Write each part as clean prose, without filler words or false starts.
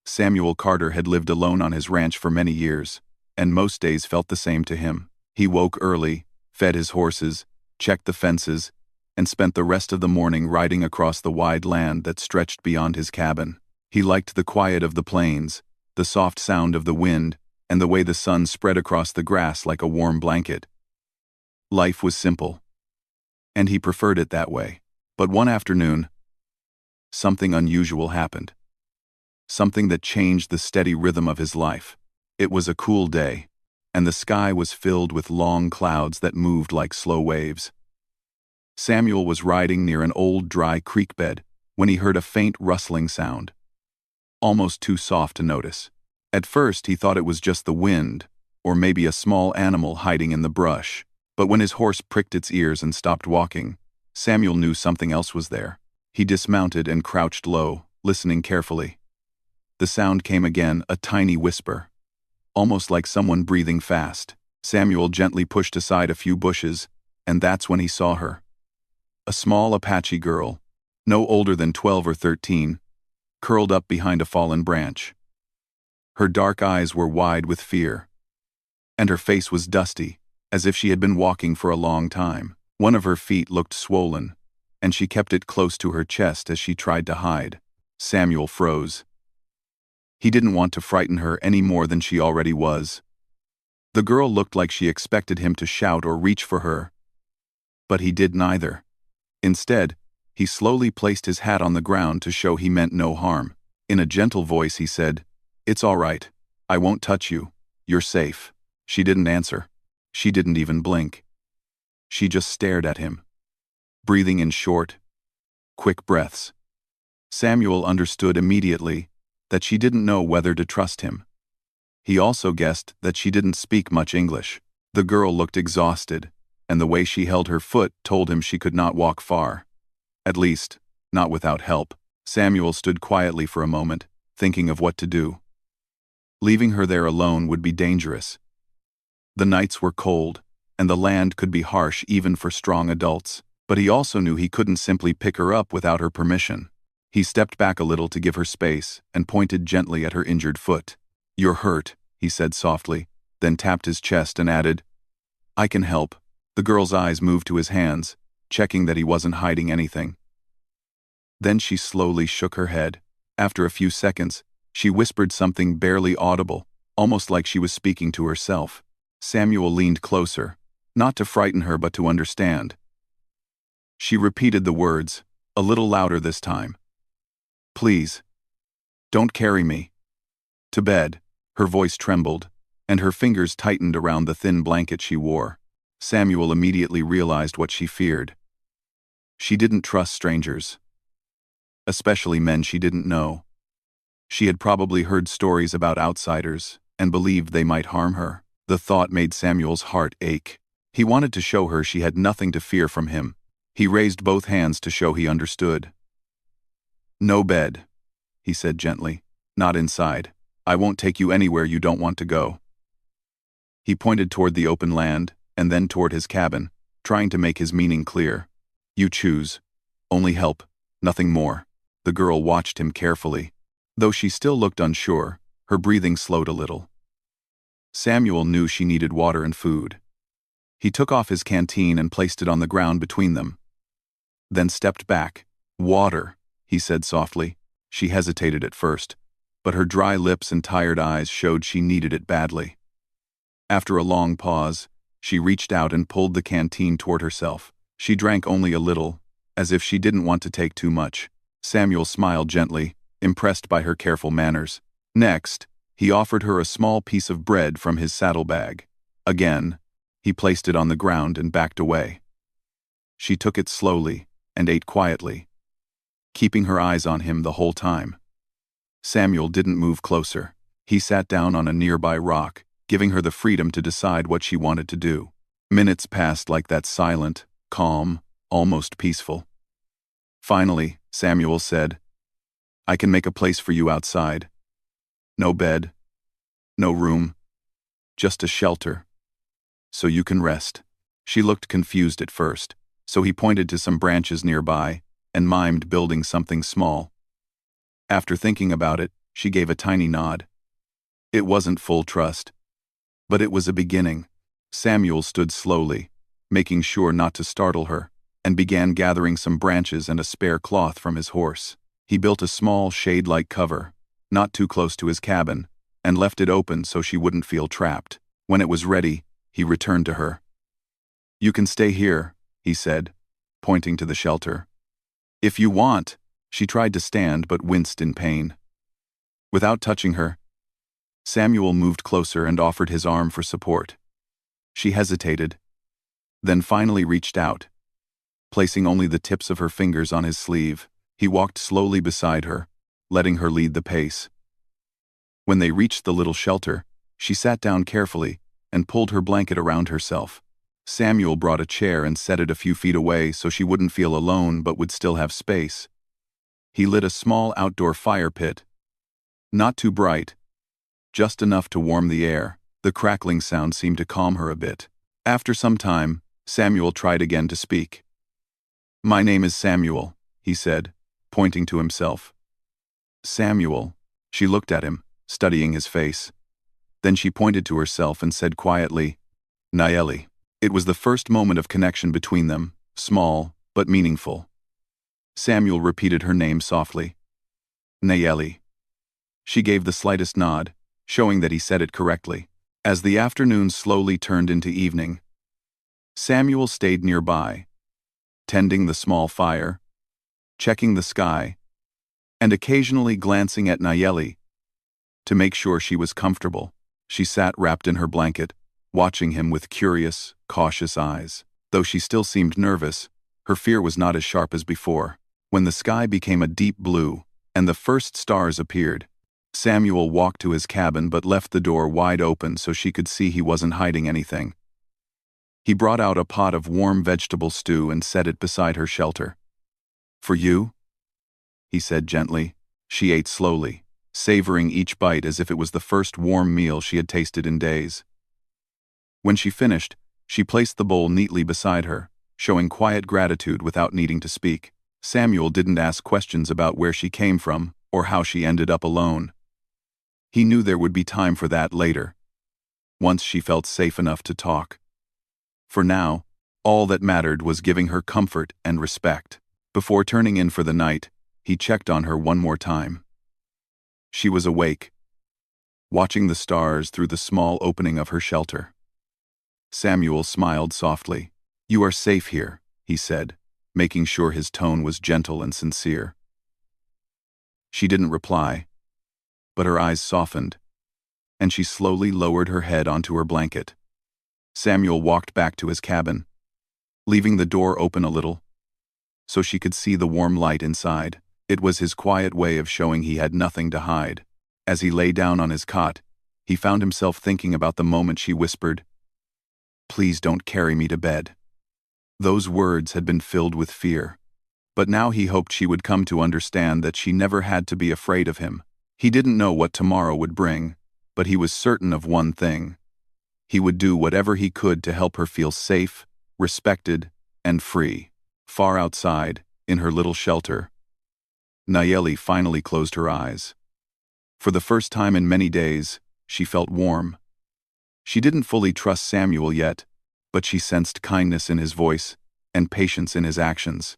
Samuel Carter had lived alone on his ranch for many years, and most days felt the same to him. He woke early, fed his horses, checked the fences, and spent the rest of the morning riding across the wide land that stretched beyond his cabin. He liked the quiet of the plains, the soft sound of the wind, and the way the sun spread across the grass like a warm blanket. Life was simple, and he preferred it that way. But one afternoon, something unusual happened. Something that changed the steady rhythm of his life. It was a cool day, and the sky was filled with long clouds that moved like slow waves. Samuel was riding near an old dry creek bed when he heard a faint rustling sound, almost too soft to notice. At first he thought it was just the wind, or maybe a small animal hiding in the brush, but when his horse pricked its ears and stopped walking, Samuel knew something else was there. He dismounted and crouched low, listening carefully. The sound came again, a tiny whisper, almost like someone breathing fast. Samuel gently pushed aside a few bushes, and that's when he saw her. A small Apache girl, no older than 12 or 13, curled up behind a fallen branch. Her dark eyes were wide with fear, and her face was dusty, as if she had been walking for a long time. One of her feet looked swollen, and she kept it close to her chest as she tried to hide. Samuel froze. He didn't want to frighten her any more than she already was. The girl looked like she expected him to shout or reach for her, but he did neither. Instead, he slowly placed his hat on the ground to show he meant no harm. In a gentle voice he said, "It's all right. I won't touch you. You're safe." She didn't answer. She didn't even blink. She just stared at him, breathing in short, quick breaths. Samuel understood immediately that she didn't know whether to trust him. He also guessed that she didn't speak much English. The girl looked exhausted, and the way she held her foot told him she could not walk far. At least, not without help. Samuel stood quietly for a moment, thinking of what to do. Leaving her there alone would be dangerous. The nights were cold, and the land could be harsh even for strong adults, but he also knew he couldn't simply pick her up without her permission. He stepped back a little to give her space and pointed gently at her injured foot. "You're hurt," he said softly, then tapped his chest and added, "I can help." The girl's eyes moved to his hands, checking that he wasn't hiding anything. Then she slowly shook her head. After a few seconds, she whispered something barely audible, almost like she was speaking to herself. Samuel leaned closer, not to frighten her but to understand. She repeated the words, a little louder this time. "Please, don't carry me to bed." Her voice trembled, and her fingers tightened around the thin blanket she wore. Samuel immediately realized what she feared. She didn't trust strangers, especially men she didn't know. She had probably heard stories about outsiders and believed they might harm her. The thought made Samuel's heart ache. He wanted to show her she had nothing to fear from him. He raised both hands to show he understood. "No bed," he said gently. "Not inside. I won't take you anywhere you don't want to go." He pointed toward the open land, and then toward his cabin, trying to make his meaning clear. "You choose. Only help, nothing more." The girl watched him carefully. Though she still looked unsure, her breathing slowed a little. Samuel knew she needed water and food. He took off his canteen and placed it on the ground between them, then stepped back. "Water," he said softly. She hesitated at first, but her dry lips and tired eyes showed she needed it badly. After a long pause, she reached out and pulled the canteen toward herself. She drank only a little, as if she didn't want to take too much. Samuel smiled gently, impressed by her careful manners. Next, he offered her a small piece of bread from his saddlebag. Again, he placed it on the ground and backed away. She took it slowly and ate quietly, keeping her eyes on him the whole time. Samuel didn't move closer. He sat down on a nearby rock, giving her the freedom to decide what she wanted to do. Minutes passed like that, silent, calm, almost peaceful. Finally, Samuel said, "I can make a place for you outside. No bed, no room, just a shelter, so you can rest." She looked confused at first, so he pointed to some branches nearby and mimed building something small. After thinking about it, She gave a tiny nod. It wasn't full trust, but it was a beginning. Samuel stood slowly, making sure not to startle her, and began gathering some branches and a spare cloth from his horse. He built a small, shade-like cover, not too close to his cabin, and left it open so she wouldn't feel trapped. When it was ready, he returned to her. "You can stay here," he said, pointing to the shelter. "If you want." She tried to stand but winced in pain. Without touching her, Samuel moved closer and offered his arm for support. She hesitated, then finally reached out. Placing only the tips of her fingers on his sleeve, he walked slowly beside her, letting her lead the pace. When they reached the little shelter, she sat down carefully and pulled her blanket around herself. Samuel brought a chair and set it a few feet away so she wouldn't feel alone but would still have space. He lit a small outdoor fire pit. Not too bright, just enough to warm the air. The crackling sound seemed to calm her a bit. After some time, Samuel tried again to speak. "My name is Samuel," he said, pointing to himself. "Samuel." She looked at him, studying his face. Then she pointed to herself and said quietly, "Nayeli." It was the first moment of connection between them, small but meaningful. Samuel repeated her name softly. "Nayeli." She gave the slightest nod, showing that he said it correctly. As the afternoon slowly turned into evening, Samuel stayed nearby, tending the small fire, checking the sky, and occasionally glancing at Nayeli to make sure she was comfortable. She sat wrapped in her blanket, watching him with curious, cautious eyes. Though she still seemed nervous, her fear was not as sharp as before. When the sky became a deep blue and the first stars appeared, Samuel walked to his cabin but left the door wide open so she could see he wasn't hiding anything. He brought out a pot of warm vegetable stew and set it beside her shelter. "For you?" he said gently. She ate slowly, savoring each bite as if it was the first warm meal she had tasted in days. When she finished, she placed the bowl neatly beside her, showing quiet gratitude without needing to speak. Samuel didn't ask questions about where she came from or how she ended up alone. He knew there would be time for that later, once she felt safe enough to talk. For now, all that mattered was giving her comfort and respect. Before turning in for the night, he checked on her one more time. She was awake, watching the stars through the small opening of her shelter. Samuel smiled softly. "You are safe here," he said, making sure his tone was gentle and sincere. She didn't reply, but her eyes softened, and she slowly lowered her head onto her blanket. Samuel walked back to his cabin, leaving the door open a little, so she could see the warm light inside. It was his quiet way of showing he had nothing to hide. As he lay down on his cot, he found himself thinking about the moment she whispered, "Please don't carry me to bed." Those words had been filled with fear, but now he hoped she would come to understand that she never had to be afraid of him. He didn't know what tomorrow would bring, but he was certain of one thing. He would do whatever he could to help her feel safe, respected, and free. Far outside, in her little shelter, Nayeli finally closed her eyes. For the first time in many days, she felt warm. She didn't fully trust Samuel yet, but she sensed kindness in his voice and patience in his actions.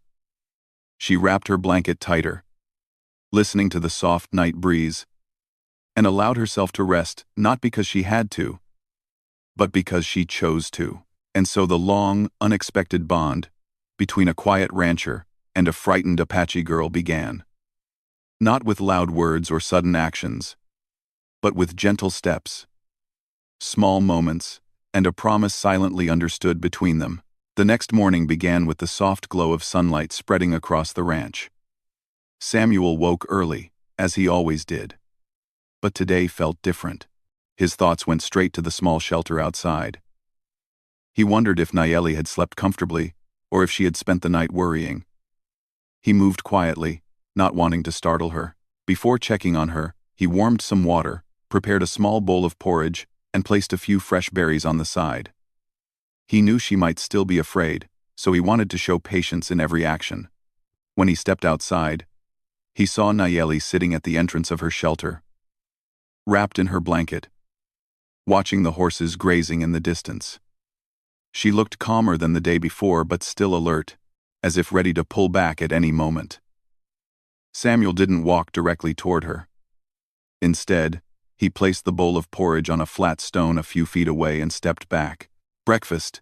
She wrapped her blanket tighter, listening to the soft night breeze, and allowed herself to rest not because she had to, but because she chose to. And so the long, unexpected bond between a quiet rancher and a frightened Apache girl began. Not with loud words or sudden actions, but with gentle steps, small moments, and a promise silently understood between them. The next morning began with the soft glow of sunlight spreading across the ranch. Samuel woke early, as he always did. But today felt different. His thoughts went straight to the small shelter outside. He wondered if Nayeli had slept comfortably, or if she had spent the night worrying. He moved quietly, not wanting to startle her. Before checking on her, he warmed some water, prepared a small bowl of porridge, and placed a few fresh berries on the side. He knew she might still be afraid, so he wanted to show patience in every action. When he stepped outside, he saw Nayeli sitting at the entrance of her shelter, wrapped in her blanket, watching the horses grazing in the distance. She looked calmer than the day before but still alert, as if ready to pull back at any moment. Samuel didn't walk directly toward her. Instead, he placed the bowl of porridge on a flat stone a few feet away and stepped back. "Breakfast,"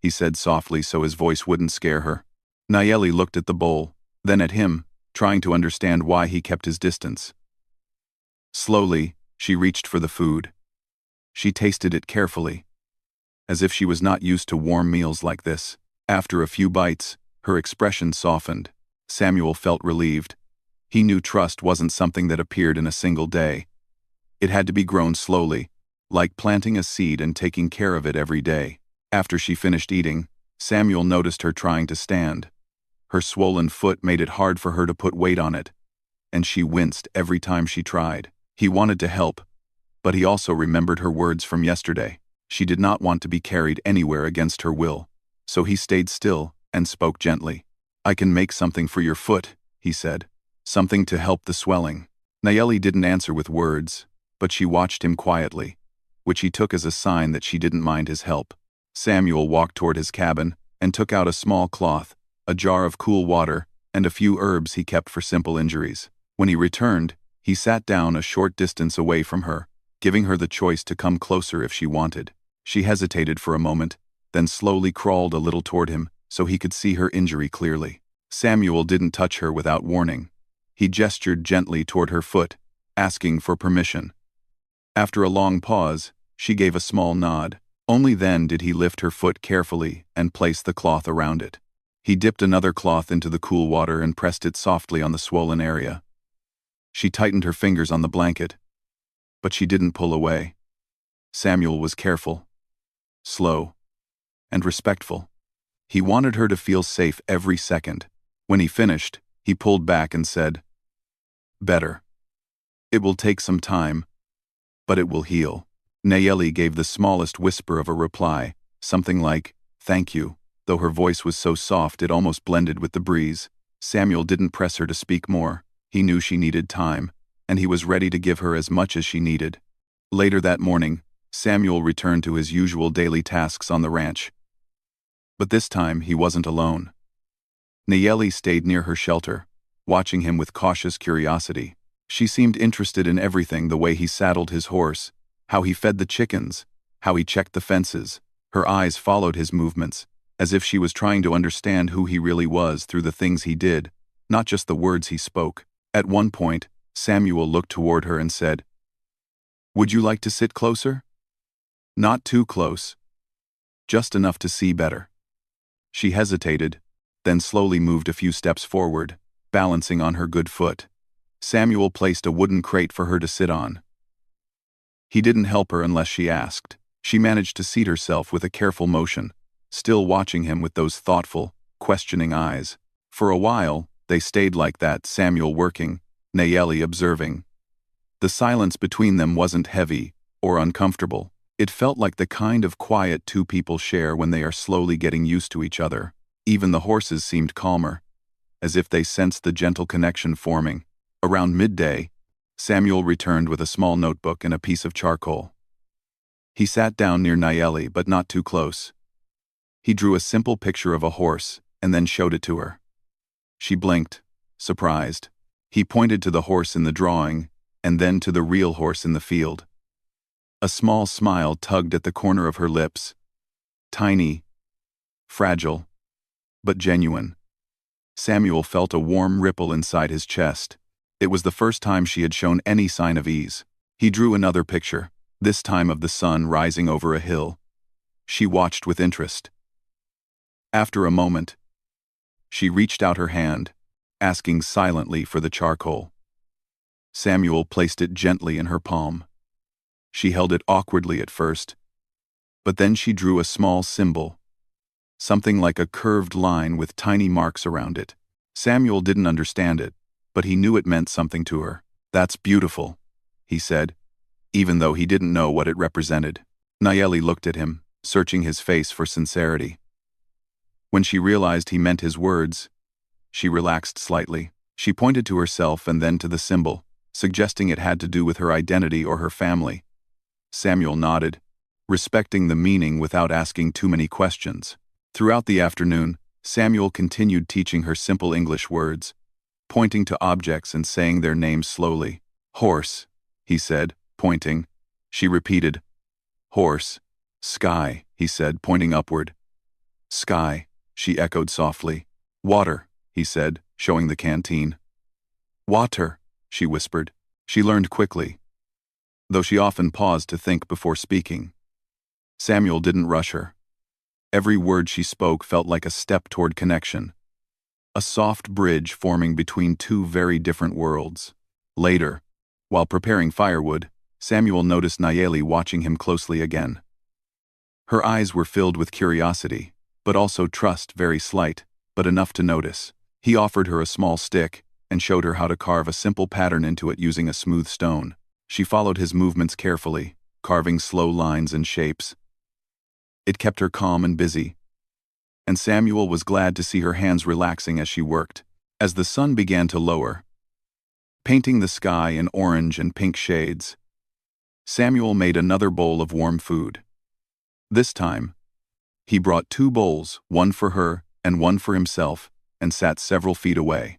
he said softly so his voice wouldn't scare her. Nayeli looked at the bowl, then at him, trying to understand why he kept his distance. Slowly, she reached for the food. She tasted it carefully, as if she was not used to warm meals like this. After a few bites, her expression softened. Samuel felt relieved. He knew trust wasn't something that appeared in a single day. It had to be grown slowly, like planting a seed and taking care of it every day. After she finished eating, Samuel noticed her trying to stand. Her swollen foot made it hard for her to put weight on it, and she winced every time she tried. He wanted to help, but he also remembered her words from yesterday. She did not want to be carried anywhere against her will, so he stayed still and spoke gently. "I can make something for your foot," he said. "Something to help the swelling." Nayeli didn't answer with words, but she watched him quietly, which he took as a sign that she didn't mind his help. Samuel walked toward his cabin and took out a small cloth, a jar of cool water, and a few herbs he kept for simple injuries. When he returned, he sat down a short distance away from her, giving her the choice to come closer if she wanted. She hesitated for a moment, then slowly crawled a little toward him so he could see her injury clearly. Samuel didn't touch her without warning. He gestured gently toward her foot, asking for permission. After a long pause, she gave a small nod. Only then did he lift her foot carefully and place the cloth around it. He dipped another cloth into the cool water and pressed it softly on the swollen area. She tightened her fingers on the blanket, but she didn't pull away. Samuel was careful, slow, and respectful. He wanted her to feel safe every second. When he finished, he pulled back and said, "Better. It will take some time, but it will heal." Nayeli gave the smallest whisper of a reply, something like, "Thank you," though her voice was so soft it almost blended with the breeze. Samuel didn't press her to speak more. He knew she needed time, and he was ready to give her as much as she needed. Later that morning, Samuel returned to his usual daily tasks on the ranch. But this time he wasn't alone. Nayeli stayed near her shelter, watching him with cautious curiosity. She seemed interested in everything: the way he saddled his horse, how he fed the chickens, how he checked the fences. Her eyes followed his movements, as if she was trying to understand who he really was through the things he did, not just the words he spoke. At one point, Samuel looked toward her and said, "Would you like to sit closer?" "Not too close. Just enough to see better." She hesitated, then slowly moved a few steps forward, balancing on her good foot. Samuel placed a wooden crate for her to sit on. He didn't help her unless she asked. She managed to seat herself with a careful motion, still watching him with those thoughtful, questioning eyes. For a while, they stayed like that, Samuel working, Nayeli observing. The silence between them wasn't heavy or uncomfortable. It felt like the kind of quiet two people share when they are slowly getting used to each other. Even the horses seemed calmer, as if they sensed the gentle connection forming. Around midday, Samuel returned with a small notebook and a piece of charcoal. He sat down near Nayeli, but not too close. He drew a simple picture of a horse and then showed it to her. She blinked, surprised. He pointed to the horse in the drawing and then to the real horse in the field. A small smile tugged at the corner of her lips. Tiny, fragile, but genuine. Samuel felt a warm ripple inside his chest. It was the first time she had shown any sign of ease. He drew another picture, this time of the sun rising over a hill. She watched with interest. After a moment, she reached out her hand, asking silently for the charcoal. Samuel placed it gently in her palm. She held it awkwardly at first, but then she drew a small symbol, something like a curved line with tiny marks around it. Samuel didn't understand it, but he knew it meant something to her. "That's beautiful," he said, even though he didn't know what it represented. Nayeli looked at him, searching his face for sincerity. When she realized he meant his words, she relaxed slightly. She pointed to herself and then to the symbol, suggesting it had to do with her identity or her family. Samuel nodded, respecting the meaning without asking too many questions. Throughout the afternoon, Samuel continued teaching her simple English words, pointing to objects and saying their names slowly. Horse, he said, pointing. She repeated, horse. Sky, he said, pointing upward. Sky, she echoed softly. Water, he said, showing the canteen. Water, she whispered. She learned quickly, though she often paused to think before speaking. Samuel didn't rush her. Every word she spoke felt like a step toward connection, a soft bridge forming between two very different worlds. Later, while preparing firewood, Samuel noticed Nayeli watching him closely again. Her eyes were filled with curiosity, but also trust, very slight, but enough to notice. He offered her a small stick and showed her how to carve a simple pattern into it using a smooth stone. She followed his movements carefully, carving slow lines and shapes. It kept her calm and busy, and Samuel was glad to see her hands relaxing as she worked. As the sun began to lower, painting the sky in orange and pink shades, Samuel made another bowl of warm food. This time, he brought 2 bowls, one for her and one for himself, and sat several feet away.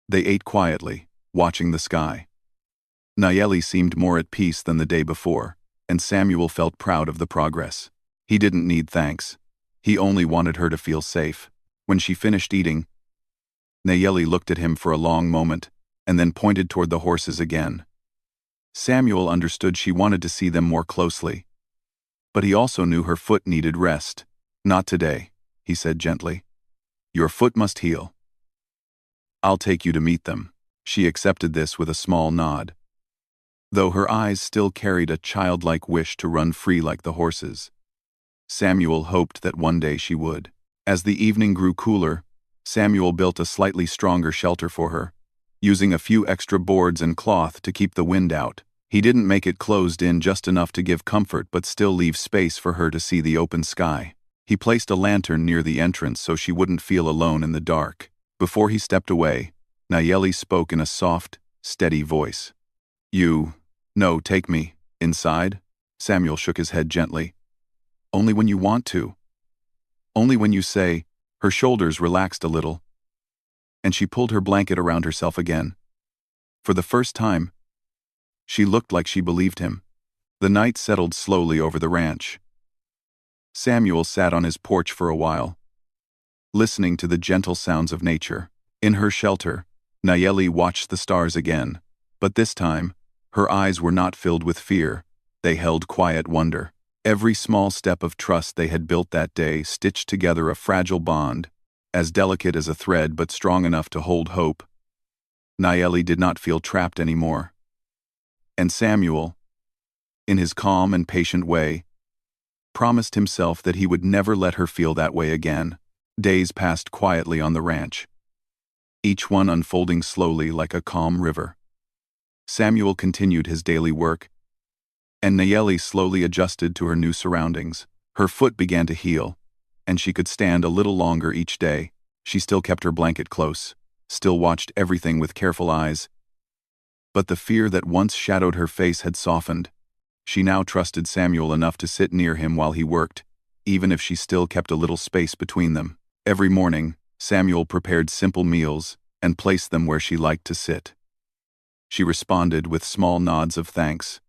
They ate quietly, watching the sky. Nayeli seemed more at peace than the day before, and Samuel felt proud of the progress. He didn't need thanks. He only wanted her to feel safe. When she finished eating, Nayeli looked at him for a long moment, and then pointed toward the horses again. Samuel understood she wanted to see them more closely, but he also knew her foot needed rest. Not today, he said gently. Your foot must heal. I'll take you to meet them. She accepted this with a small nod, though her eyes still carried a childlike wish to run free like the horses. Samuel hoped that one day she would. As the evening grew cooler, Samuel built a slightly stronger shelter for her, using a few extra boards and cloth to keep the wind out. He didn't make it closed in just enough to give comfort but still leave space for her to see the open sky. He placed a lantern near the entrance so she wouldn't feel alone in the dark. Before he stepped away, Nayeli spoke in a soft, steady voice. No, take me. Inside? Samuel shook his head gently. Only when you want to. Only when you say. Her shoulders relaxed a little, and she pulled her blanket around herself again. For the first time, she looked like she believed him. The night settled slowly over the ranch. Samuel sat on his porch for a while, listening to the gentle sounds of nature. In her shelter, Nayeli watched the stars again, but this time, her eyes were not filled with fear. They held quiet wonder. Every small step of trust they had built that day stitched together a fragile bond, as delicate as a thread but strong enough to hold hope. Nayeli did not feel trapped anymore. And Samuel, in his calm and patient way, promised himself that he would never let her feel that way again. Days passed quietly on the ranch, each one unfolding slowly like a calm river. Samuel continued his daily work, and Nayeli slowly adjusted to her new surroundings. Her foot began to heal, and she could stand a little longer each day. She still kept her blanket close, still watched everything with careful eyes. But the fear that once shadowed her face had softened. She now trusted Samuel enough to sit near him while he worked, even if she still kept a little space between them. Every morning, Samuel prepared simple meals and placed them where she liked to sit. She responded with small nods of thanks,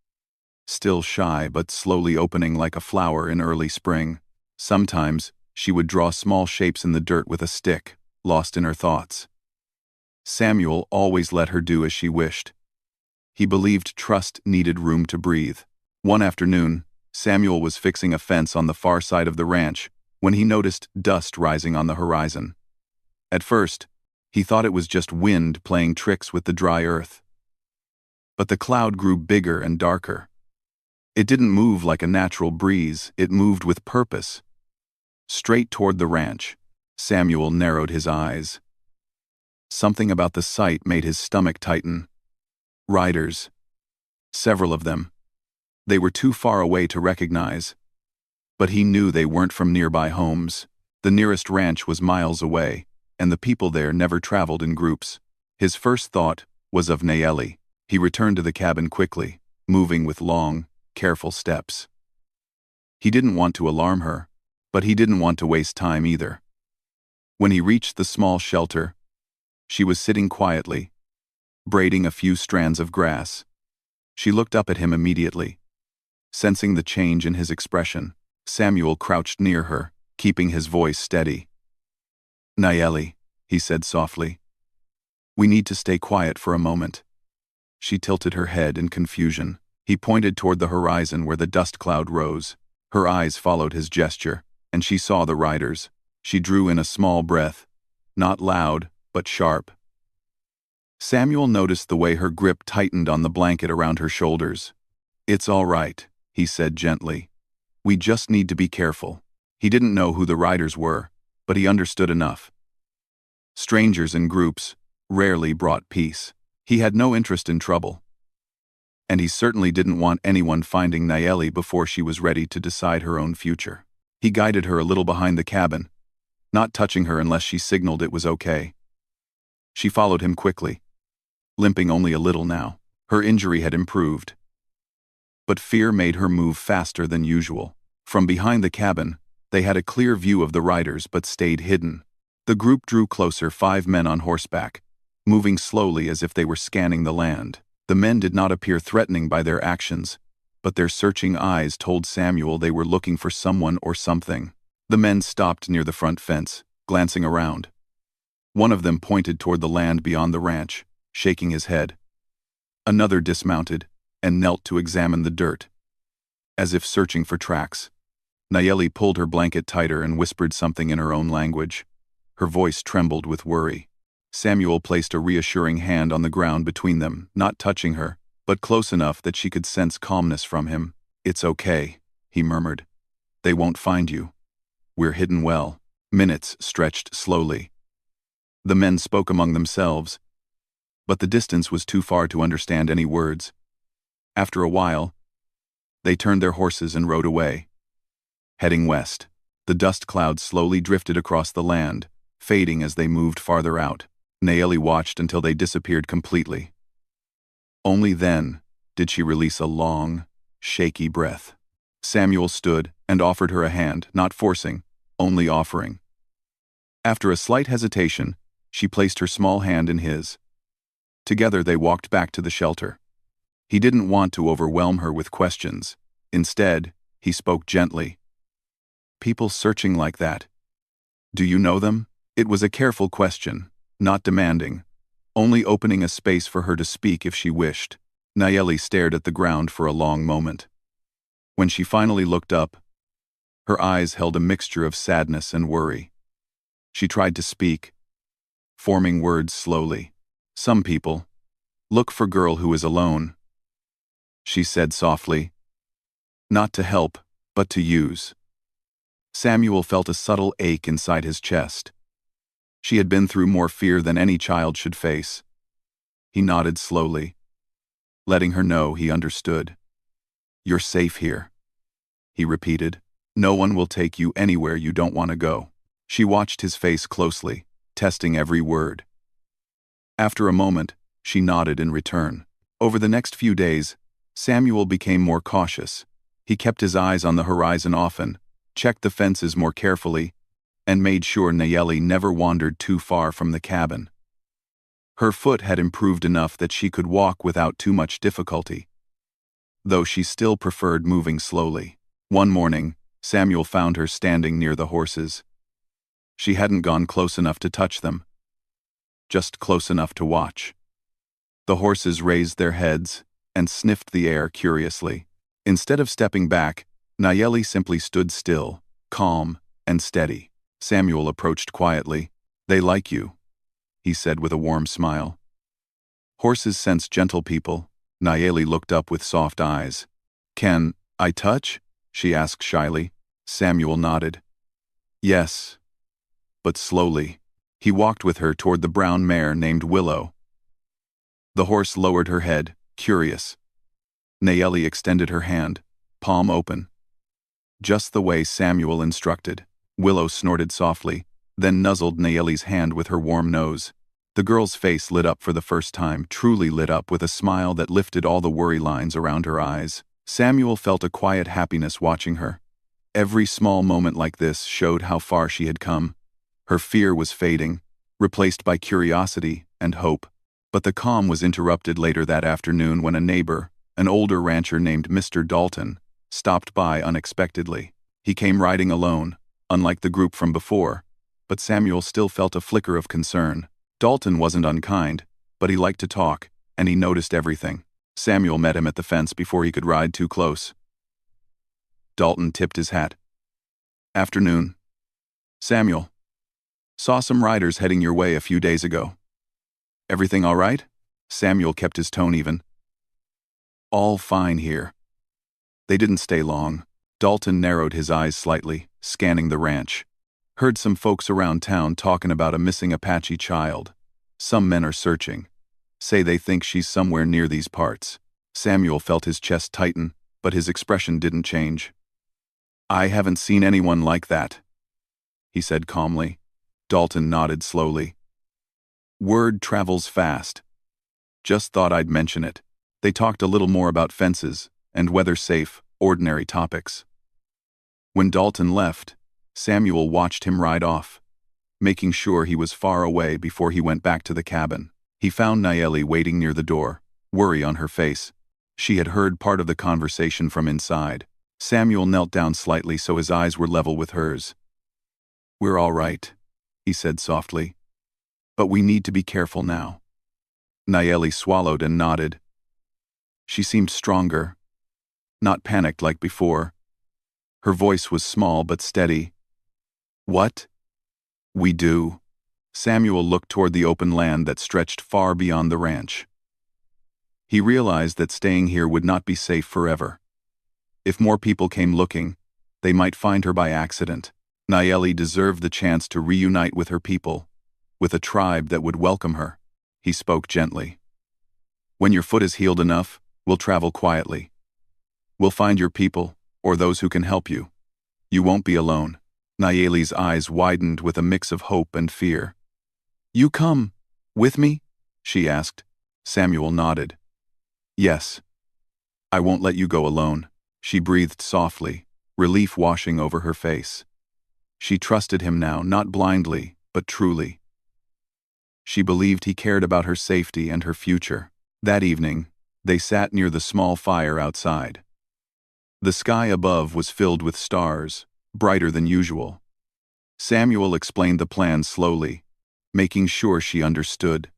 still shy but slowly opening like a flower in early spring. Sometimes, she would draw small shapes in the dirt with a stick, lost in her thoughts. Samuel always let her do as she wished. He believed trust needed room to breathe. One afternoon, Samuel was fixing a fence on the far side of the ranch when he noticed dust rising on the horizon. At first, he thought it was just wind playing tricks with the dry earth. But the cloud grew bigger and darker. It didn't move like a natural breeze, it moved with purpose. Straight toward the ranch, Samuel narrowed his eyes. Something about the sight made his stomach tighten. Riders. Several of them. They were too far away to recognize. But he knew they weren't from nearby homes. The nearest ranch was miles away, and the people there never traveled in groups. His first thought was of Nayeli. He returned to the cabin quickly, moving with long, careful steps. He didn't want to alarm her, but he didn't want to waste time either. When he reached the small shelter, she was sitting quietly, braiding a few strands of grass. She looked up at him immediately. Sensing the change in his expression, Samuel crouched near her, keeping his voice steady. "Nayeli," he said softly. "We need to stay quiet for a moment." She tilted her head in confusion. He pointed toward the horizon where the dust cloud rose. Her eyes followed his gesture, and she saw the riders. She drew in a small breath, not loud, but sharp. Samuel noticed the way her grip tightened on the blanket around her shoulders. "It's all right," he said gently. "We just need to be careful." He didn't know who the riders were, but he understood enough. Strangers in groups rarely brought peace. He had no interest in trouble. And he certainly didn't want anyone finding Nayeli before she was ready to decide her own future. He guided her a little behind the cabin, not touching her unless she signaled it was okay. She followed him quickly, limping only a little now. Her injury had improved. But fear made her move faster than usual. From behind the cabin, they had a clear view of the riders but stayed hidden. The group drew closer, 5 men on horseback, moving slowly as if they were scanning the land. The men did not appear threatening by their actions, but their searching eyes told Samuel they were looking for someone or something. The men stopped near the front fence, glancing around. One of them pointed toward the land beyond the ranch, shaking his head. Another dismounted and knelt to examine the dirt, as if searching for tracks. Nayeli pulled her blanket tighter and whispered something in her own language. Her voice trembled with worry. Samuel placed a reassuring hand on the ground between them, not touching her, but close enough that she could sense calmness from him. "It's okay," he murmured. "They won't find you. We're hidden well." Minutes stretched slowly. The men spoke among themselves, but the distance was too far to understand any words. After a while, they turned their horses and rode away. Heading west, the dust clouds slowly drifted across the land, fading as they moved farther out. Nayeli watched until they disappeared completely. Only then did she release a long, shaky breath. Samuel stood and offered her a hand, not forcing, only offering. After a slight hesitation, she placed her small hand in his. Together they walked back to the shelter. He didn't want to overwhelm her with questions. Instead, he spoke gently. "People searching like that. Do you know them?" It was a careful question, not demanding, only opening a space for her to speak if she wished. Nayeli stared at the ground for a long moment. When she finally looked up, her eyes held a mixture of sadness and worry. She tried to speak, forming words slowly. "Some people look for girl who is alone," she said softly. "Not to help, but to use." Samuel felt a subtle ache inside his chest. She had been through more fear than any child should face. He nodded slowly, letting her know he understood. "You're safe here," he repeated. "No one will take you anywhere you don't want to go." She watched his face closely, testing every word. After a moment, she nodded in return. Over the next few days, Samuel became more cautious. He kept his eyes on the horizon often, checked the fences more carefully, and made sure Nayeli never wandered too far from the cabin. Her foot had improved enough that she could walk without too much difficulty, though she still preferred moving slowly. One morning, Samuel found her standing near the horses. She hadn't gone close enough to touch them, just close enough to watch. The horses raised their heads and sniffed the air curiously. Instead of stepping back, Nayeli simply stood still, calm and steady. Samuel approached quietly. "They like you," he said with a warm smile. "Horses sense gentle people." Nayeli looked up with soft eyes. "Can I touch?" she asked shyly. Samuel nodded. "Yes, but slowly." He walked with her toward the brown mare named Willow. The horse lowered her head, curious. Nayeli extended her hand, palm open. Just the way Samuel instructed. Willow snorted softly, then nuzzled Nayeli's hand with her warm nose. The girl's face lit up for the first time, truly lit up, with a smile that lifted all the worry lines around her eyes. Samuel felt a quiet happiness watching her. Every small moment like this showed how far she had come. Her fear was fading, replaced by curiosity and hope. But the calm was interrupted later that afternoon when a neighbor, an older rancher named Mr. Dalton, stopped by unexpectedly. He came riding alone, unlike the group from before, but Samuel still felt a flicker of concern. Dalton wasn't unkind, but he liked to talk, and he noticed everything. Samuel met him at the fence before he could ride too close. Dalton tipped his hat. "Afternoon. Samuel. Saw some riders heading your way a few days ago. Everything all right?" Samuel kept his tone even. "All fine here." They didn't stay long. Dalton narrowed his eyes slightly, scanning the ranch. "Heard some folks around town talking about a missing Apache child. Some men are searching. Say they think she's somewhere near these parts." Samuel felt his chest tighten, but his expression didn't change. "I haven't seen anyone like that," he said calmly. Dalton nodded slowly. "Word travels fast. Just thought I'd mention it." They talked a little more about fences and weather-safe, ordinary topics. When Dalton left, Samuel watched him ride off, making sure he was far away before he went back to the cabin. He found Nayeli waiting near the door, worry on her face. She had heard part of the conversation from inside. Samuel knelt down slightly so his eyes were level with hers. "We're all right," he said softly. "But we need to be careful now." Nayeli swallowed and nodded. She seemed stronger, not panicked like before. Her voice was small but steady. "What?" "We do." Samuel looked toward the open land that stretched far beyond the ranch. He realized that staying here would not be safe forever. If more people came looking, they might find her by accident. Nayeli deserved the chance to reunite with her people, with a tribe that would welcome her. He spoke gently. "When your foot is healed enough, we'll travel quietly. We'll find your people, or those who can help you. You won't be alone." Nayeli's eyes widened with a mix of hope and fear. "You come with me?" she asked. Samuel nodded. "Yes. I won't let you go alone." She breathed softly, relief washing over her face. She trusted him now, not blindly, but truly. She believed he cared about her safety and her future. That evening, they sat near the small fire outside. The sky above was filled with stars, brighter than usual. Samuel explained the plan slowly, making sure she understood.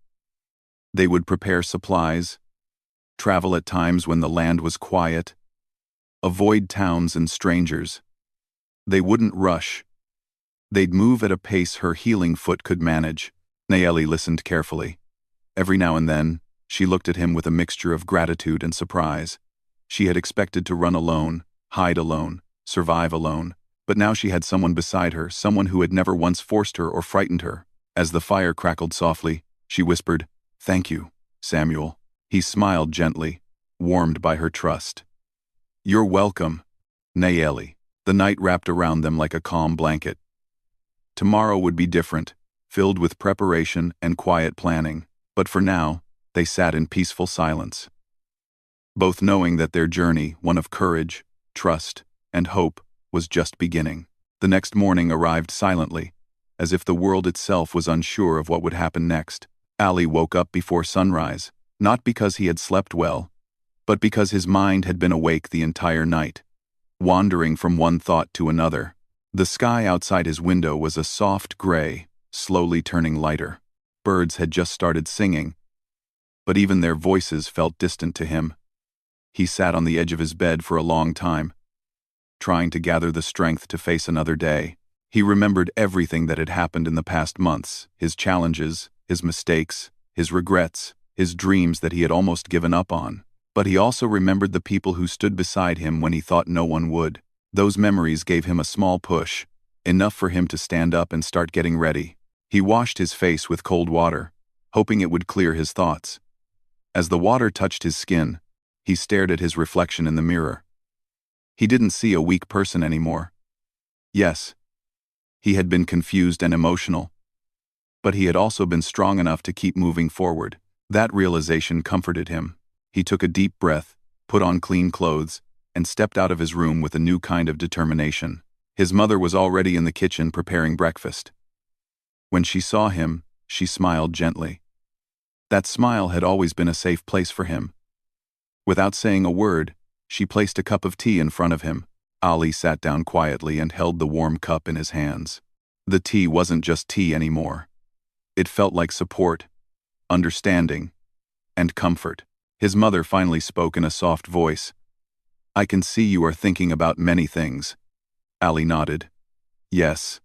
They would prepare supplies, travel at times when the land was quiet, avoid towns and strangers. They wouldn't rush. They'd move at a pace her healing foot could manage. Nayeli listened carefully. Every now and then, she looked at him with a mixture of gratitude and surprise. She had expected to run alone, hide alone, survive alone, but now she had someone beside her, someone who had never once forced her or frightened her. As the fire crackled softly, she whispered, "Thank you, Samuel." He smiled gently, warmed by her trust. "You're welcome, Nayeli." The night wrapped around them like a calm blanket. Tomorrow would be different, filled with preparation and quiet planning, but for now, they sat in peaceful silence, both knowing that their journey, one of courage, trust, and hope, was just beginning. The next morning arrived silently, as if the world itself was unsure of what would happen next. Ali woke up before sunrise, not because he had slept well, but because his mind had been awake the entire night, wandering from one thought to another. The sky outside his window was a soft gray, slowly turning lighter. Birds had just started singing, but even their voices felt distant to him. He sat on the edge of his bed for a long time, trying to gather the strength to face another day. He remembered everything that had happened in the past months, his challenges, his mistakes, his regrets, his dreams that he had almost given up on. But he also remembered the people who stood beside him when he thought no one would. Those memories gave him a small push, enough for him to stand up and start getting ready. He washed his face with cold water, hoping it would clear his thoughts. As the water touched his skin, he stared at his reflection in the mirror. He didn't see a weak person anymore. Yes, he had been confused and emotional, but he had also been strong enough to keep moving forward. That realization comforted him. He took a deep breath, put on clean clothes, and stepped out of his room with a new kind of determination. His mother was already in the kitchen preparing breakfast. When she saw him, she smiled gently. That smile had always been a safe place for him. Without saying a word, she placed a cup of tea in front of him. Ali sat down quietly and held the warm cup in his hands. The tea wasn't just tea anymore. It felt like support, understanding, and comfort. His mother finally spoke in a soft voice. "I can see you are thinking about many things." Ali nodded. "Yes.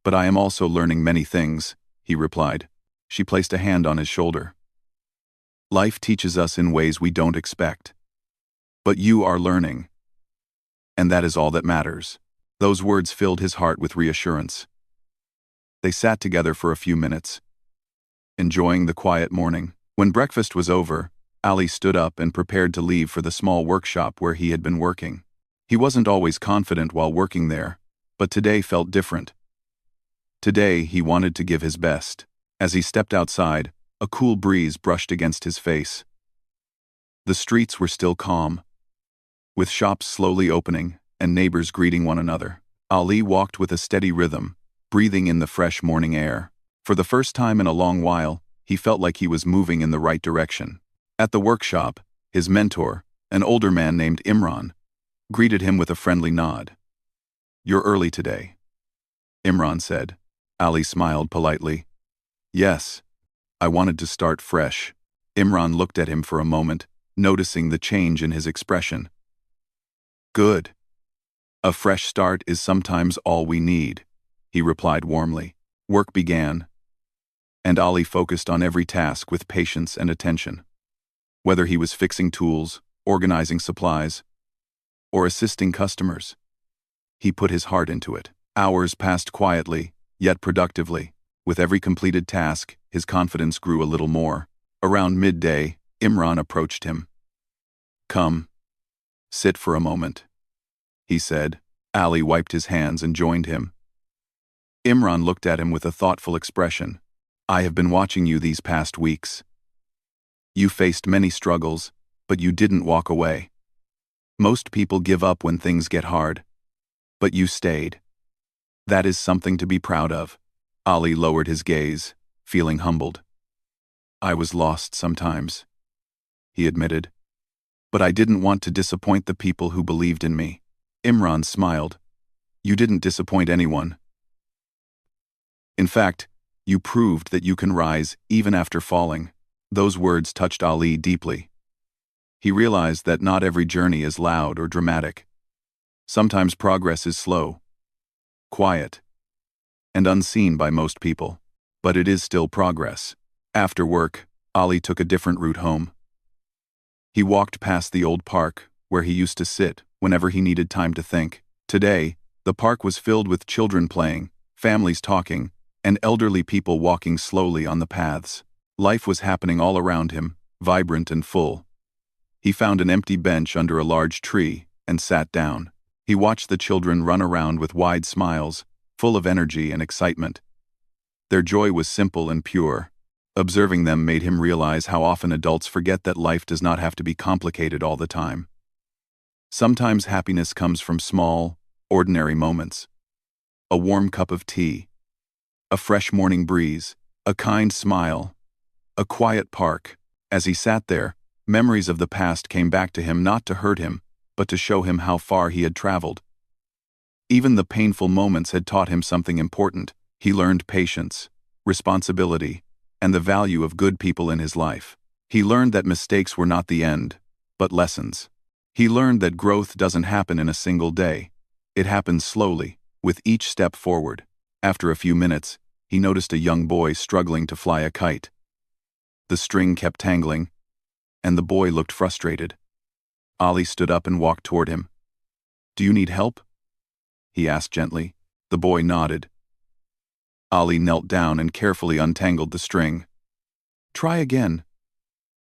But I am also learning many things," he replied. She placed a hand on his shoulder. "Life teaches us in ways we don't expect. But you are learning. And that is all that matters." Those words filled his heart with reassurance. They sat together for a few minutes, enjoying the quiet morning. When breakfast was over, Ali stood up and prepared to leave for the small workshop where he had been working. He wasn't always confident while working there, but today felt different. Today he wanted to give his best. As he stepped outside, a cool breeze brushed against his face. The streets were still calm, with shops slowly opening and neighbors greeting one another. Ali walked with a steady rhythm, breathing in the fresh morning air. For the first time in a long while, he felt like he was moving in the right direction. At the workshop, his mentor, an older man named Imran, greeted him with a friendly nod. "You're early today," Imran said. Ali smiled politely. "Yes, I wanted to start fresh." Imran looked at him for a moment, noticing the change in his expression. "Good. A fresh start is sometimes all we need," he replied warmly. Work began, and Ali focused on every task with patience and attention. Whether he was fixing tools, organizing supplies, or assisting customers, he put his heart into it. Hours passed quietly, yet productively. With every completed task, his confidence grew a little more. Around midday, Imran approached him. "Come, sit for a moment," he said. Ali wiped his hands and joined him. Imran looked at him with a thoughtful expression. "I have been watching you these past weeks. You faced many struggles, but you didn't walk away. Most people give up when things get hard, but you stayed. That is something to be proud of." Ali lowered his gaze, feeling humbled. "I was lost sometimes," he admitted. "But I didn't want to disappoint the people who believed in me." Imran smiled. "You didn't disappoint anyone. In fact, you proved that you can rise even after falling." Those words touched Ali deeply. He realized that not every journey is loud or dramatic. Sometimes progress is slow, quiet, and unseen by most people. But it is still progress. After work, Ali took a different route home. He walked past the old park, where he used to sit whenever he needed time to think. Today, the park was filled with children playing, families talking, and elderly people walking slowly on the paths. Life was happening all around him, vibrant and full. He found an empty bench under a large tree and sat down. He watched the children run around with wide smiles, full of energy and excitement. Their joy was simple and pure. Observing them made him realize how often adults forget that life does not have to be complicated all the time. Sometimes happiness comes from small, ordinary moments. A warm cup of tea, a fresh morning breeze, a kind smile, a quiet park. As he sat there, memories of the past came back to him, not to hurt him, but to show him how far he had traveled. Even the painful moments had taught him something important. He learned patience, responsibility, and the value of good people in his life. He learned that mistakes were not the end, but lessons. He learned that growth doesn't happen in a single day. It happens slowly, with each step forward. After a few minutes, he noticed a young boy struggling to fly a kite. The string kept tangling, and the boy looked frustrated. Ali stood up and walked toward him. "Do you need help?" he asked gently. The boy nodded. Ali knelt down and carefully untangled the string. "Try again,"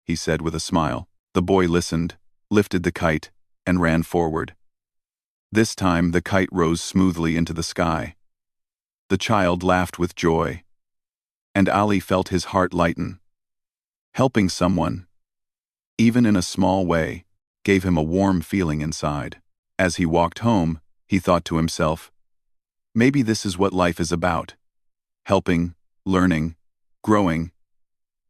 he said with a smile. The boy listened, lifted the kite, and ran forward. This time the kite rose smoothly into the sky. The child laughed with joy. And Ali felt his heart lighten. Helping someone, even in a small way, gave him a warm feeling inside. As he walked home, he thought to himself, maybe this is what life is about. Helping, learning, growing,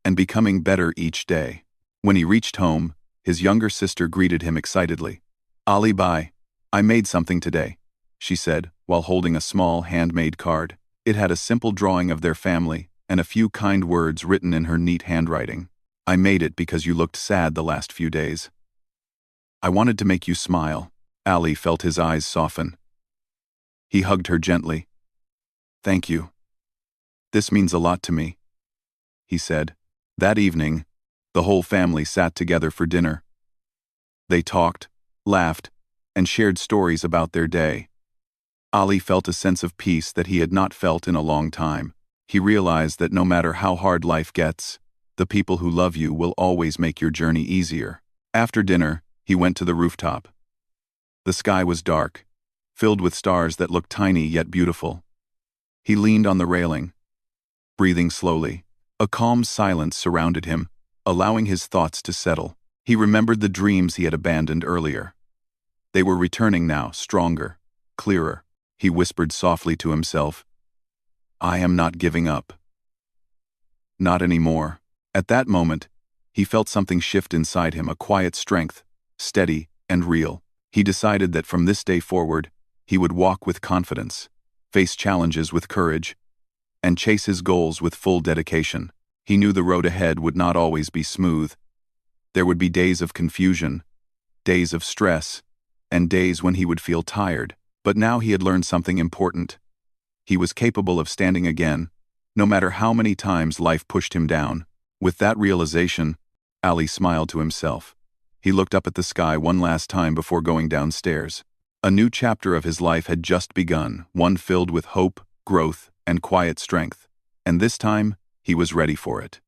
and becoming better each day. When he reached home, his younger sister greeted him excitedly. Ali bhai, I made something today, she said, while holding a small handmade card. It had a simple drawing of their family and a few kind words written in her neat handwriting. I made it because you looked sad the last few days. I wanted to make you smile. Ali felt his eyes soften. He hugged her gently. Thank you. This means a lot to me, he said. That evening, the whole family sat together for dinner. They talked, laughed, and shared stories about their day. Ali felt a sense of peace that he had not felt in a long time. He realized that no matter how hard life gets, the people who love you will always make your journey easier. After dinner, he went to the rooftop. The sky was dark, filled with stars that looked tiny yet beautiful. He leaned on the railing, breathing slowly. A calm silence surrounded him, allowing his thoughts to settle. He remembered the dreams he had abandoned earlier. They were returning now, stronger, clearer. He whispered softly to himself, I am not giving up. Not anymore. At that moment, he felt something shift inside him, a quiet strength, steady and real. He decided that from this day forward, he would walk with confidence, face challenges with courage, and chase his goals with full dedication. He knew the road ahead would not always be smooth. There would be days of confusion, days of stress, and days when he would feel tired. But now he had learned something important. He was capable of standing again, no matter how many times life pushed him down. With that realization, Ali smiled to himself. He looked up at the sky one last time before going downstairs. A new chapter of his life had just begun, one filled with hope, growth, and quiet strength. And this time, he was ready for it.